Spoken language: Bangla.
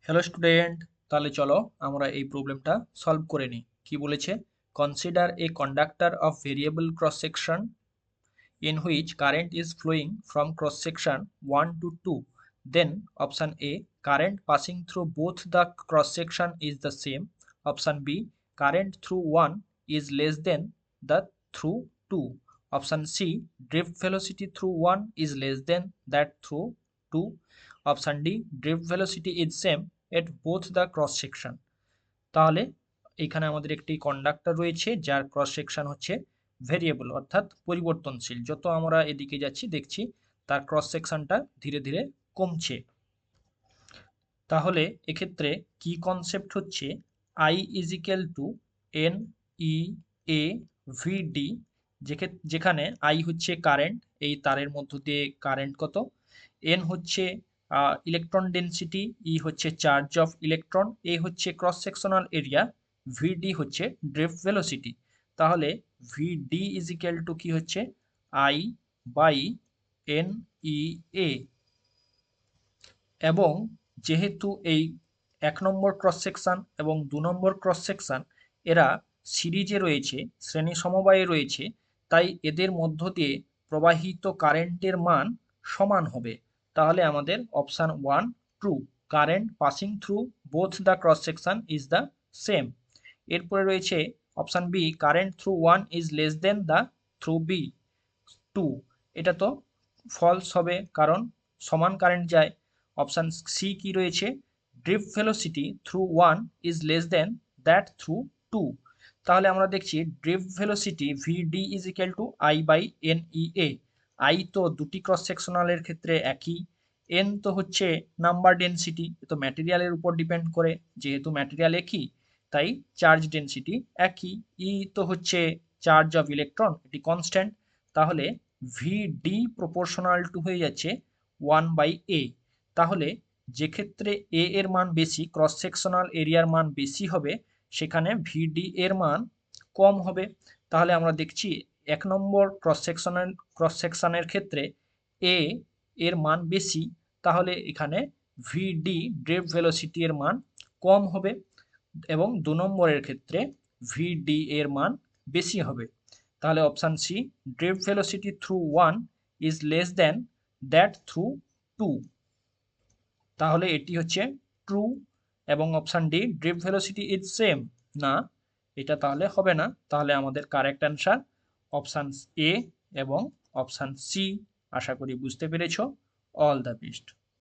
হ্যালো স্টুডেন্ট, তাহলে চলো আমরা এই প্রবলেমটা সলভ করে নিই। কি বলেছে? Consider a conductor of variable cross section in which current is flowing from cross section 1 to 2. Then option A, current passing through both the cross section is the same. Option B, current through 1 is less than the through 2. Option C, drift velocity through 1 is less than that through 2. Option D, drift velocity is same at both the cross section. তাহলে এখানে আমাদের একটি কন্ডাক্টর রয়েছে যার ক্রস সেকশন হচ্ছে ভেরিয়েবল অর্থাৎ পরিবর্তনশীল। যত আমরা এদিকে যাচ্ছি দেখছি তার ক্রস সেকশনটা ধীরে ধীরে কমছে। তাহলে এক্ষেত্রে কি কনসেপ্ট হচ্ছে I is equal two N E A V D, যেখানে I হচ্ছে কারেন্ট, এই তারের মধ্য দিয়ে কারেন্ট কত, এন হচ্ছে ইলেকট্রন ডেনসিটি, ই হচ্ছে চার্জ অফ ইলেকট্রন, এ হচ্ছে ক্রস সেকশনাল এরিয়া, ভিডি হচ্ছে ড্রিফট ভেলোসিটি। তাহলে ভিডি ইজ ইকুয়াল টু কি হচ্ছে আই বাই এন ই এ। এবং যেহেতু এই 1 নম্বর ক্রস সেকশন এবং 2 নম্বর ক্রস সেকশন এরা সিরিজে রয়েছে, শ্রেণী সমবায়ে রয়েছে, তাই এদের মধ্য দিয়ে প্রবাহিত কারেন্টের মান সমান হবে। তাহলে আমাদের option 1 true, current passing through both the cross section is the same. এরপরে রয়েছে option B, current through 1 is less than the through B 2। এটা তো ফলস হবে কারণ সমান কারেন্ট যায়। অপশান সি কি রয়েছে, drift velocity through 1 is less than that through 2। তাহলে আমরা দেখছি drift velocity VD is equal to I by N E A. I তো দুটি ক্রস সেকশনালের ক্ষেত্রে একই, এন তো হচ্ছে নাম্বার ডেনসিটি, তো ম্যাটেরিয়ালের উপর ডিপেন্ড করে, যেহেতু ম্যাটেরিয়াল একই তাই চার্জ ডেনসিটি একই, ই তো হচ্ছে চার্জ অফ ইলেকট্রন, এটি কনস্ট্যান্ট। তাহলে ভিডি প্রপোর্শনাল টু হয়ে যাচ্ছে 1 বাই এ। তাহলে যে ক্ষেত্রে এ এর মান বেশি, ক্রস সেকশনাল এরিয়ার মান বেশি হবে, সেখানে ভিডি এর মান কম হবে। তাহলে আমরা দেখছি 1 নম্বর ক্রস সেকশনের ক্ষেত্রে এ এর মান বেশি, তাহলে এখানে ভিডি ড্রিফট ভেলোসিটি এর মান কম হবে, এবং 2 নম্বরের ক্ষেত্রে ভিডি এর মান বেশি হবে। তাহলে option C, drift velocity through 1 is less than that through 2। তাহলে এটি হচ্ছে ট্রু। এবং option D, drift velocity is same, না, এটা তাহলে হবে না। তাহলে আমাদের কারেক্ট অ্যান্সার অপশান এ এবং অপশান সি। আশা করি বুঝতে পেরেছো। All the best.